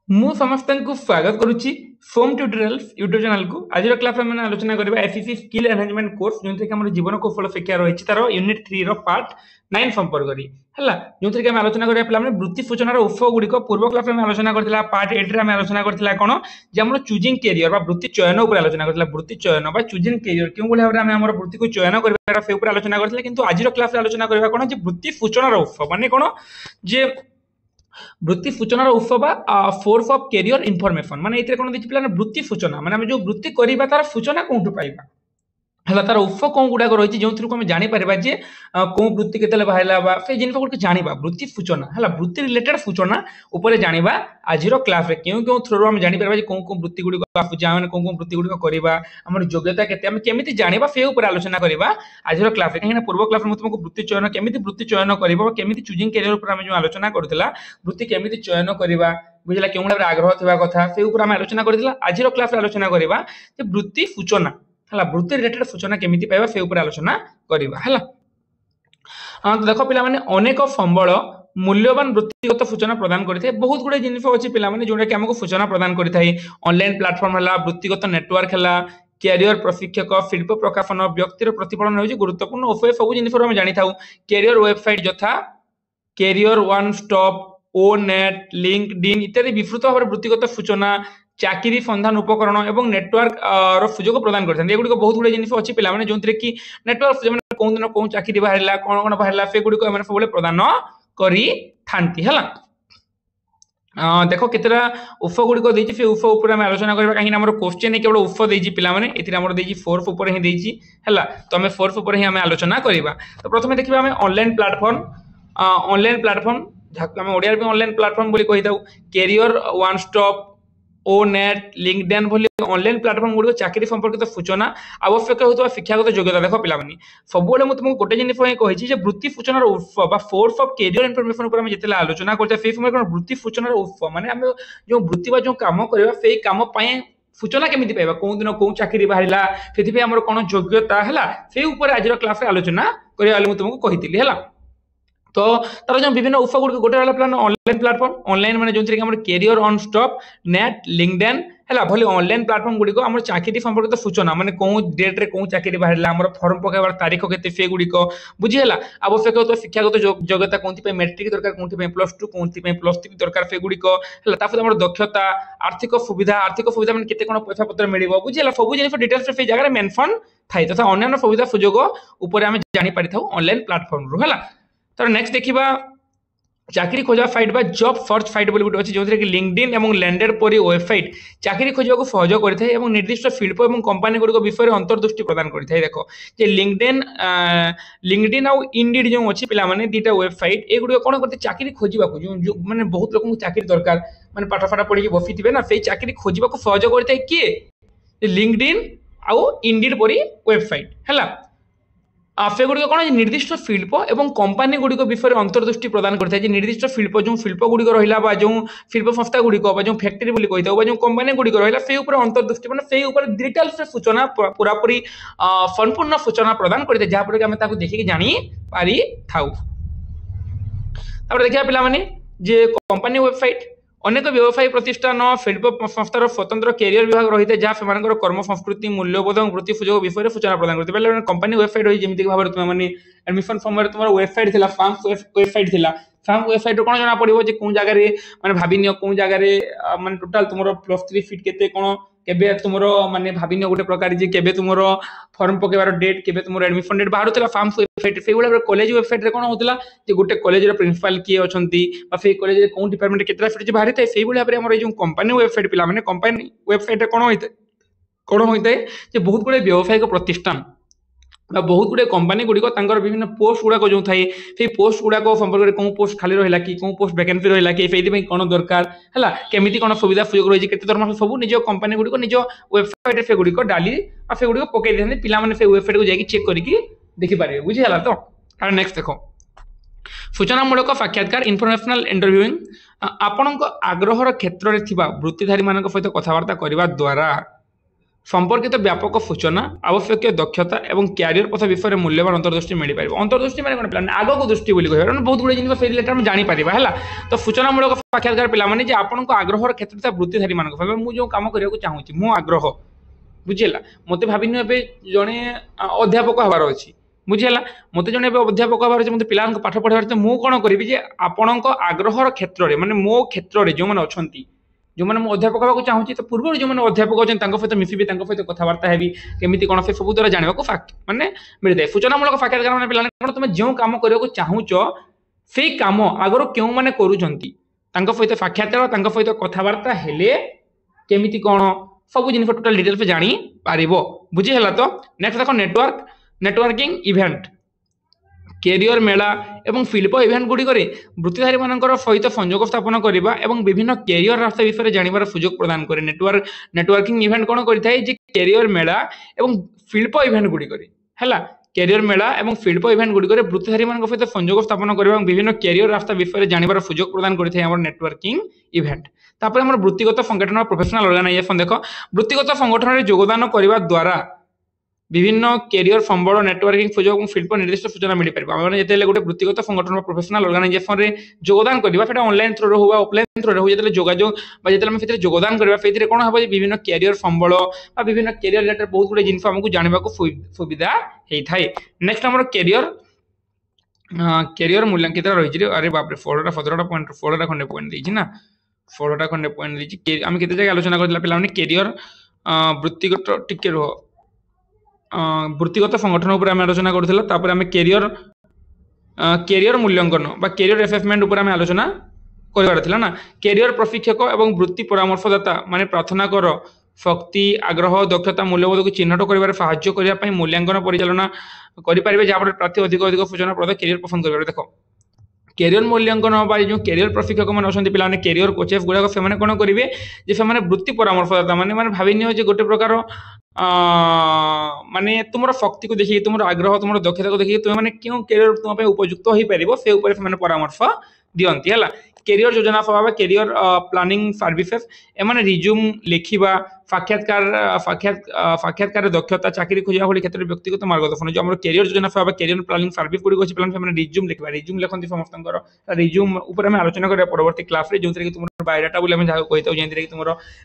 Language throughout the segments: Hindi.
मु समस्त को स्वागत करुच्ची फोम ट्यूटोरियल्स यूट्यूब चैनल को। आज क्लास में आलोचना करबा एसएससी स्किल एनहांसमेंट कोर्स जोंथे कि हमर जीवन कौशल शिक्षा रही तार यूनिट 3 रो पार्ट 9 संपर्क करी हला जोंथे कि हम आलोचना करबा पिला माने वृत्ति सूचनार उत्स गुडी को पूर्व क्लास में आलोचना करथिला पार्ट 8 रे हम आलोचना करथिला कोन जे हमर चूजिंग करियर बा वृत्ति चयन ऊपर आलोचना करथिला वृत्ति चयन बा चूजिंग करियर क्यों बोले हम हमर वृत्ति को चयन करबा से ऊपर आलोचना करथिला किंतु आज क्लास में आलोचना करबा कोन जे वृत्ति सूचनार उत्स माने कोन जे वृत्ति सूचनार उत्स बा फोर्स ऑफ कैरियर इनफॉरमेशन माने एते कोन दिछि पिला वृत्ति सूचना माने हम जो वृत्ति करबा तार सूचना कोंटु पाइबा हला तार उत्स कौन गुड़ाक रही जो थ्रू आम जापर जे कौ वृत्ति के बाहर बा से जिन गुड़ जाना वृत्ति सूचना है वृत्ति रिलेटेड सूचना उपर जाना आज क्लास में क्यों क्यों थ्रू आम जापर कौन कौन वृत्ति गुड़िक आसूँ आम कौन कौन वृत्ति गुड़िक करवा आम योग्यता केमी जाना से उपर आलोचना करवा आज क्लास में कहीं पूर्व क्लास में तुमको वृत्ति चयन केमी वृत्ति चयन करमी चूजिंग कैरियर पर जो आलोचना करूला वृत्ति केमी चयन करवा बुझला क्यों भाव आग्रह थी कथा से आलोचना कर आज क्लास आलोचना करवा वृत्ति सूचना हला वृत्ति रिलेटेड सूचना केमिति पाइबा से ऊपर आलोचना करबा हला। तो देखो पिला माने अनेक संबल मूल्यवान वृत्तिगत सूचना प्रदान करथे बहुत गुडे जिनिस अछि पिला माने जोडा कि हमको सूचना प्रदान करथाई ऑनलाइन प्लेटफॉर्म हला वृत्तिगत नेटवर्क हला कैरियर प्रशिक्षक शिल्प प्रकाशन व्यक्तिर प्रतिफलन होछि गुरुत्वपूर्ण उपाय सब जिनिस हम जानि थाउ कैरियर वेबसाइट यथा कैरियर वन स्टॉप ओ नेट लिंक्डइन इत्यादि विस्तृत भाव वृत्तिगत सूचना चाकरी संधान उपकरण और नेटवर्क सुजोग प्रदान करते हैं ये बहुत गुड़े जिन अच्छी पे जो कि नेटवर्क कौन दिन कौन चाकरी बाहर कौन कौन बाहर से गुड़िक सब प्रदान करी देख केतरा उफ गुड़िक देती से उफ उपर आलोचना करबा कहीं हमर क्वेश्चन केवल उफ देजी पिला माने एथिरा हमर देजी फोर्थ ऊपर ही देजी हला तो हमें फोर्थ ऊपर ही हमें आलोचना करबा। तो प्रथमे देखिबा हमें ऑनलाइन प्लेटफॉर्म हम ओडिया पे ऑनलाइन प्लेटफॉर्म बोली कहि दाउ कैरियर वन स्टॉप ओ नेट लिंक्डइन भली ऑनलाइन प्लेटफॉर्म गुड़ी चाकरी संपर्कित सूचना आवश्यक होता शिक्षागत योग्यता देख पे सब तुमको गोटे जिन कही वृत्ति सूचनार उत्स फोर्स ऑफ कैरियर इनफॉरमेशन पर जिते आलोचना करते समय वृत्ति सूचनार उत्स माने आम जो वृत्ति जो कम करवा से कम सूचना केमी पाइबा कौन दिन कौन चाकरी बाहर से आम कौन योग्यता है से आज क्लास आलोचना करने तुमको कही है। तो तार जो विभिन्न उफ गुड़ गोटे ऑनलाइन प्लेटफॉर्म ऑनलाइन माने जो career on stop net LinkedIn है भली ऑनलाइन प्लेटफॉर्म गुड़िक आम चाकरी संपर्कित सूचना माने कौन डेट रे कौन चाकरी बाहर आम फॉर्म पकाइबार तारीख के से गुड़िक बुझीला आवश्यक होता शिक्षागत योग्यता कौन मेट्रिक दरकार कौन +2 कौन +3 दरकार से गुड़िक है दक्षता आर्थिक सुविधा मैंने केते कोन पैसा पत्र मिलिबो बुझीला सब जिनिस डिटेल्स से जगह मेंशन थाई तथा अन्य सुविधा सुजोग ऊपर आम जानि पारि थाउ ऑनलाइन प्लेटफॉर्म रो हला। तो नेक्स्ट देखिबा चाकरी खोजा साइट बा जॉब सर्च साइट बोली गोटे अछि जोथरे कि लिंक्डइन एवं लैंडेड परी वेबसाइट चाकरी खोजबा को सहयोग करथाय एवं निर्दिष्ट शिल्प एवं कंपनी गुडी को विषय अंतर्दृष्टि प्रदान करथाय। देखो जे लिंक्डइन आ इंडीड जो अछि पिला माने दीटा वेबसाइट ए गुडी कोन करते चाकरी खोजबा को जो माने बहुत लोक को चाकरी दरकार माने पाठ फाटा पढी के बसिथिबे ना से चाकरी खोजबा को सहयोग करथाय किए लिंक्डइन आ इंडीड परी वेबसाइट हैला से गुड़िक कौन निर्दिष्ट शिल्प एवं कंपनी गुड़िक विषय अंतर्दृष्टि प्रदान करता है निर्दिष्ट शिल्प जो शिल्प गुड़िक रहा जो शिल्प संस्था गुड़िक जो फैक्ट्री बोली कही था जो कंपनी गुड़िक रहा से अंतर्दृष्टि मैंने से डिटेल्स सूचना पूरापूरी संपूर्ण सूचना प्रदान करते जहाँफल कि आम देखिए जानी पारि था। देखा पे जे कंपनी वेबसाइट अनेक व्यवसायी प्रतिष्ठान शिल्प संस्थार स्वतंत्र कैरियर विभाग रही है जहाँ से कर्म संस्कृति मूल्यबोध और वृत्ति सुजोग विषय सूचना प्रदान करते कंपनी वेबसाइट रही जमीक भाव तुम मैंने एडमिशन समय तुम वेबसाइट थी फार्म वेबसाइट थी फार्म वेबसाइट कौन जना पड़ो कौन जगह मैंने भाविनियो कौन जगह माने टोटाल तुम +3 फीट केते कौन केबे तुमरो माने भाविनियो गोटे प्रकार जे केबे तुमरो फॉर्म पकेबार डेट केबे तुमरो एडमिशन डेट बाहर होतला फार्म वेबसाइट से गुला कॉलेज वेबसाइट रे कोन होतला जे गोटे कॉलेज रे प्रिंसिपल किए अछंती बा से कॉलेज रे कोन डिपार्टमेंट केतरा फीट जे बाहर थाए सेही गुला हमर ए जो कंपनी वेबसाइट पिला माने कंपनी वेबसाइट रे कोन होइते जे बहुत गुडे व्यावसायिक प्रतिष्ठान बहुत गुड़े कंपनी गुड़िक विभिन्न पोस्ट गुड़ाक जो थाए से पोस्ट गुड़ाक संपर्क में कौन पोस्ट खाली रहा कि कौन पोस्ट वैकेंसी रहा कि से कौन दरकार है केमी कौन सुविधा सुयोग रही है दरमाह सब निज कंपनी गुड़िक निज वेबसाइट से गुड़िक डाली से गुड़िक पकई देते पिलाने से वेबसाइट को जाकि चेक करके देखिपारे बुझीगला। तो नेक्स्ट देख सूचनामूलक साक्षात्कार इनफॉरमेशनल इंटरव्यूइंग आपण आग्रहर क्षेत्र में वृत्तिधारी मान सहित कथबार्ता करने द्वारा संपर्कित व्यापक सूचना आवश्यक दक्षता और क्यारियर पथ विषय मूल्यवान अंतर्दृष्टि मिल पार अंतर्दृष्टि मैंने कौन पे आग को दृष्टि बोली कह बहुत गुड़े जिन से रिलेटेड जापर है तो सूचनामूलक साक्षात्कार पे आप आग्रह क्षेत्र वृत्तिधारी मान मुझे कम करने चाहूँगी मो आग्रह बुझीला मत भाव जड़े अध्यापक हबार अच्छी बुझीला मत जड़े अध्यापक हबार अच्छे मतलब पिला पाठ पढ़ार मुझे कौन करी आपण आग्रह क्षेत्र में मानने मो क्षेत्र में जो मैंने अच्छा जो मैंने अध्यापक हाँ चाहूँगी तो पूर्व जो मैंने अध्यापक अच्छे सहित मिसबी सहित कथबार्ता है केमी कौन से सब द्वारा जानवा मानने मिलता है सूचनामूलक साक्षात्कार मैंने पे तुम जो कम करने चाहूच से कम आगर क्यों मैंने सहित साक्षात्कार सहित कथबार्ता हेले केमी कौन सब जिन टोटाल डिटेल्स जानी पार बुझीगला तो नेक्स्ट देख नेटवर्किंग इवेंट कैरियर मेला एवं शिल्प इवेंट गुड़िक वृत्तिधारी मान सहित संयोग स्थापन करने और विभिन्न कैरियर रास्ता विषय जानवर सुजोग प्रदान करे नेटवर्किंग इवेंट कौन करता है कैरियर मेला और शिल्प इवेंट गुड़िक है कैरियर मेला और शिल्प इवेंट गुड़िक वृत्तिधारी मान सहित संयोग स्थापन करने और विभिन्न कैरियर रास्ता विषय जानवर सुजोग प्रदान करते हैं नेटवर्किंग इवेंट तापर आम वृत्तिगत संगठन प्रोफेशनल ऑर्गेनाइजेशन देख वृत्तिगत संगठन में योगदान करने द्वारा विभिन्न कैरियर संबल नेटवर्किंग सुजोग और शिल्प निर्दिष्ट सूचना मिल पार जो गोटे वृत्तिगत संगठन प्रोफेशनल ऑर्गेनाइजेशन में योगदान करवा ऑनलाइन थ्रो हो ऑफलाइन थ्रो हो जोगाजोग जो योगदान करवा कौन हम विभिन्न कैरियर संबल विभिन्न कैरियर रिलेटेड बहुत गुड जिन आमको जानवा सुविधा होता है नेक्स्ट आम कैरियर मूल्यांकित रही अरे बाप रे 16 पॉइंट 16 खंडे पॉइंट देना ना 16 खंडे पॉइंट देती आम के जगह आलोचना करला पे कैरियर वृत्तिगत टिके रह वृत्तिगत संगठन उपर आम आलोचना करूँ आम कैरियर मूल्यांकन बा कैरियर एसेसमेंट उपर आम आलोचना करार ना कैरियर प्रशिक्षक और वृत्ति परामर्शदाता माने प्रार्थना कर शक्ति आग्रह दक्षता मूल्यबोध को चिन्हट कर साहाय्य करने मूल्यांकन परिचालना करेंगे जहाँ प्रार्थी अधिक अधिक सूचना प्रद कैरियर पसंद कर देख कैरियर मूल्यांकन जो कैरियर प्रशिक्षक मैंने अच्छा पे कैरियर कोचेस गुड़ाक से कौन करेंगे से वृत्ति परामर्शदाता माने भाई गोटे प्रकार माने तुम शक्ति को देखिए तुम आग्रह तुम दक्षता को देखिए तुम मैंने क्यों कैरियर तुम उपयुक्त हो पार से परामर्श दियंती है कैरियर योजना सभा कैरियर प्लानिंग सर्विसेस एमाने रिज्यूम लिखा साक्षात्कार दक्षता चाकरी खोजा भाई क्षेत्र में व्यक्तिगत मार्गदर्शन जो हमारे कैरियर योजना सभा कैरियर प्लानिंग सर्विस गुड़ी अच्छे पे रिज्यूम लिखा रिज्यूम लिखती समस्त रिज्यूम उपर आम आलोचना करें परवर्ती क्लास जो तुम बायोडाटा बोले कही जमीन तुम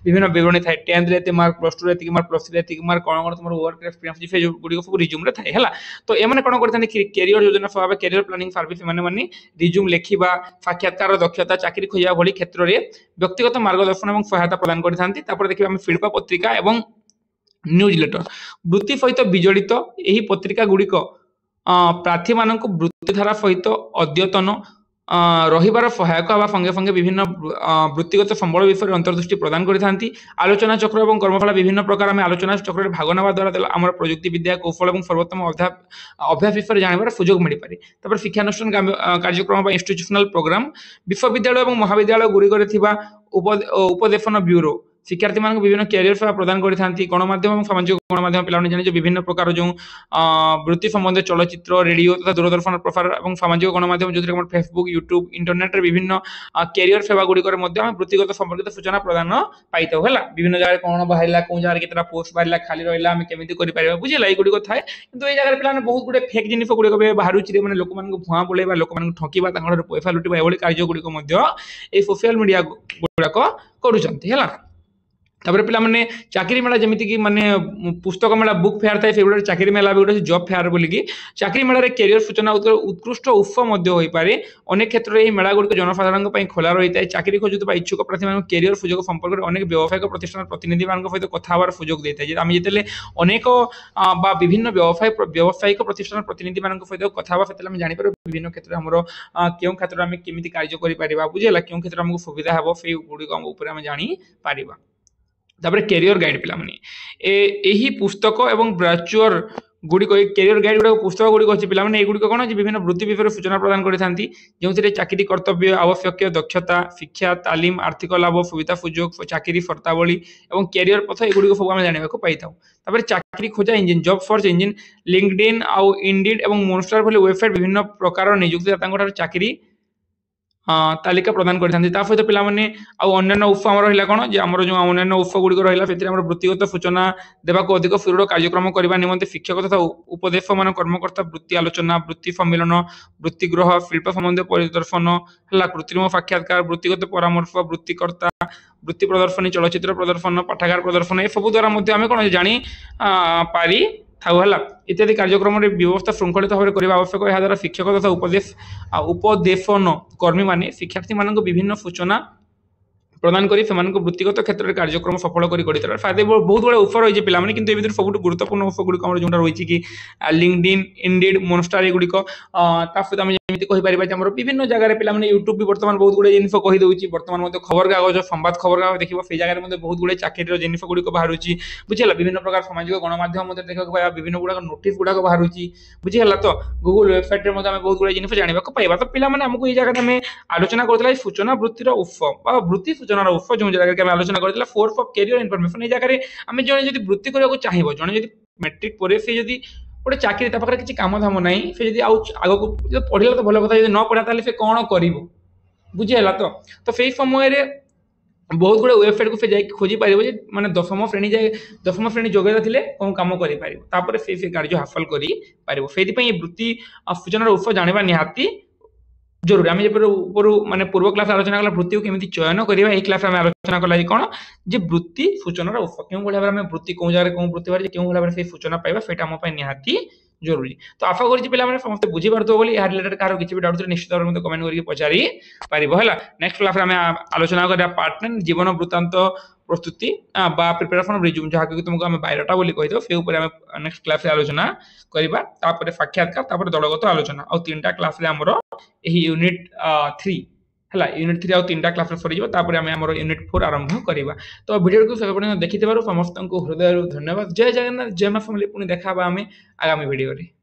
विभिन्न विवरणी थाए 10th मार्क +2 मार्क +3 मार्क कौन कौन तुम वर्क एक्सपीरियंस गुड़ी सब रिज्यूम थाए है तो एम कौन करते कैरियर योजना सभा कैरियर प्लानिंग सर्विस मैंने रिज्यूम लिखा साक्षात्कार दक्षता चाकरी खोजा भाई क्षेत्र में व्यक्तिगत मार्गदर्शन और सहायता प्रदान करते देखिए आम शिल्प पत्रिका एवं न्यूज लेटर वृत्ति सहित विजड़ित यही पत्रिका गुड़िक प्रार्थी मान वृत्तिधारा सहित अद्यतन रहिबार सहायक हवा संगे संगे विभिन्न वृत्तिगत संबल विषय अंतर्दृष्टि प्रदान करती आलोचना चक्र और कर्मशाला विभिन्न प्रकार में आलोचना चक्र में भाग ना द्वारा आम प्रजुक्ति विद्या कौशल और सर्वोत्तम अभ्यास विषय जानवर सुजोग मिल पारे शिक्षानुष्ठान कार्यक्रम इंस्टीट्यूशनल प्रोग्राम विश्वविद्यालय और महाविद्यालय गुड़िक उपदेशन ब्यूरो शिक्षार्थी मान विभिन्न कैरियर सेवा प्रदान करती गणमाध्यम और सामाजिक गणमाध्यम पे जाने विभिन्न प्रकार जो वृत्ति संबंधी चलचित्र रेडियो तथा दूरदर्शन प्रसार और सामाजिक गणमाध्यम जो फेसबुक यूट्यूब इंटरनेट विभिन्न कैरियर सेवा गुड़िक वृत्तिगत संपर्कित सूचना प्रदान पाई है विभिन्न जगह कौन बाहर कौन जगह कितना पोस्ट बाहर खाली रहा आम केमी कर बुझेगा ये गुड़िक थाए कि जगह पे बहुत गुड़े फेक जिन गुड़िक बाहर मैंने लोक भुआ बुलेवा लोक ठकिवा पैसा लुटिवा ये कार्य गुड़िक सोशल मीडिया गुड़ाक करुँच तापर पिला माने चाकरी मेला जमीती कि माने पुस्तक मेला बुक फेयर थाए से चाकरी मेला भी गोटे जॉब फेयर बोलिकी चाकरी मेला रे कैरियर सूचना उत्कृष्ट उत्स हो पारे अनेक क्षेत्र में मेला गुड़िक जनसाधारण खोला रही है चाकरी खोजुवा इच्छुक प्रार्थी मान कैरियर सुजोग संपर्क में अनेक व्यावसायिक प्रतिष्ठान प्रतिनिधि मान सहित कथबार सुजोग देता है आम जिते अनेक विभिन्न व्यावसायिक प्रतिष्ठान प्रतिनिधि मान सहित कथा से जापर विभिन्न क्षेत्र में क्यों क्षेत्र में केमी कार्य कर बुझेगा क्यों क्षेत्र में सुविधा हे से गुड़िक जापर तापर कैरियर गाइड पिला माने यही पुस्तक एवं ब्राचुअर गुड़िक कैरियर गाइड गुड़ा पुस्तक गुड़िक अच्छे पिला माने गुड़िक कौन विभिन्न वृत्ति विषय सूचना प्रदान करती जो चाकरी कर्तव्य आवश्यक दक्षता शिक्षा तालीम आर्थिक लाभ सुविधा सुजोग चाकरी शर्तावली और कैरियर पथ एगुड़ी सब आम जानवा पाई था चाकरी खोजा engine job search engine LinkedIn आउ इंडीड और मोनस्टार भली वेबसाइट विभिन्न प्रकार नियुक्तिदाता चाकरी तालिका प्रदान करथांती ता सहित पिला माने आ अन्यान्य उत्स हमर रहिला कोन जे हमर जो अन्यान्य उत्स गुडी को रहिला फेतिर हमर वृत्तिगत सूचना देबा को अधिक सुदृढ़ कार्यक्रम करबा निमंते शिक्षक तथा उपदेश मान कर्मकर्ता वृत्ति आलोचना वृत्ति सम्मेलन वृत्ति गृह शिल्प संबंधी परिदर्शन हला कृत्रिम साक्षात्कार वृत्तिगत परामर्श वृत्तिकर्ता वृत्ति प्रदर्शनी चलचित्र प्रदर्शन पाठागार प्रदर्शन ए सब द्वारा मध्ये आमे कोन जानी पारी थाउ हला इत्यादि कार्यक्रम रे व्यवस्था श्रृंखलित भाव करबा आवश्यक एहा द्वारा शिक्षक तथा उपदेशन कर्मी माने शिक्षार्थी मानक विभिन्न सूचना प्रदान करी से वृत्तिगत क्षेत्र में कार्यक्रम सफल कर गढ़ी फायदे बहुत गुड़ा उत्स रही है पाने किंतु ए सब गुरुत्वपूर्ण उत्स गुड़िक जो रही कि लिंक्डइन इंडीड मोनस्टार एगुड़िक सहित आम जमी कहीपर विभिन्न जगह पे यूट्यूब भी बर्तमान बहुत गुड़े जिन कहीदे बर्तमान खबर कागज संवाद खबर कागज देखिए से जगह बहुत गुड़े चाकरी जिन गुड़िक बाहर बुझीगला विभिन्न प्रकार सामाजिक गणमाध्यम देखा विभिन्न गुड़ाक नोटिस गुड़ाक बाहर बुझीगला तो गूगल वेबसाइट में बहुत गुड़े जिन जाना पाइबा तो पे आमको ये जगह आम आलोचना करते सूचना वृत्तिर उत्स वृत्ति सूचनार उत्स जो जगह के आलोचना करते फोर्स ऑफ कैरियर इनफॉरमेशन ये जगह आम जो वृत्ति करने चाहिए जड़े जो मैट्रिक पर से जब गोटे चाकरी पाखे किसी काम धाम ना से जब आगे पढ़ला तो भल कथा न पढ़ा ताले से कौन कर बुझीगला तो से समय बहुत गुड़े वेबसाइट को से जाकि खोजी पार माने दशम श्रेणी जाए दशम श्रेणी योग्यता थे कौन कम कर से कार्य हासिल कर वृत्ति सूचनार उत्स जाना निहाती जरूरी आम ऊपर माने पूर्व क्लास आलोचना कला वृत्ति को केमी चयन करवा यही क्लास आलोचना कला कौन जे वृत्ति सूचनार उत्स क्यों भाव में वृत्ति कौन जगह कौन वृत्ति बाहर क्यों भाव में सूचना पाइबा सेटा आम निहाती जरूरी तो आशा करें समस्त बुझी पार्थ बोली यार रिलेटेड कार किसी भी डाउट निश्चित भाव में कमेंट करके पचारि पारिबो हला नेक्स्ट क्लास में आलोचना करिया पार्ट 9 जीवन वृत्तांत प्रस्तुति बा प्रिपरेशन ऑफ रिज्यूम जहाँ कि तुमको आम बायोडाटा बोली कही से ऊपर आम नेक्स्ट क्लास आलोचना करबा तापर साक्षात्कार तापर दलगत आलोचना और 3टा क्लास रे हमरो एही यूनिट 3 हला यूनिट 3 आ 3टा क्लास रे सरी तापर आम हमरो यूनिट 4 आरंभ करबा तो वीडियो को सब देखिथिबारु समस्त को हृदय धन्यवाद जय जगन्नाथ जय मां फैमिली पुनी देखाबा आमे आगामी वीडियो रे।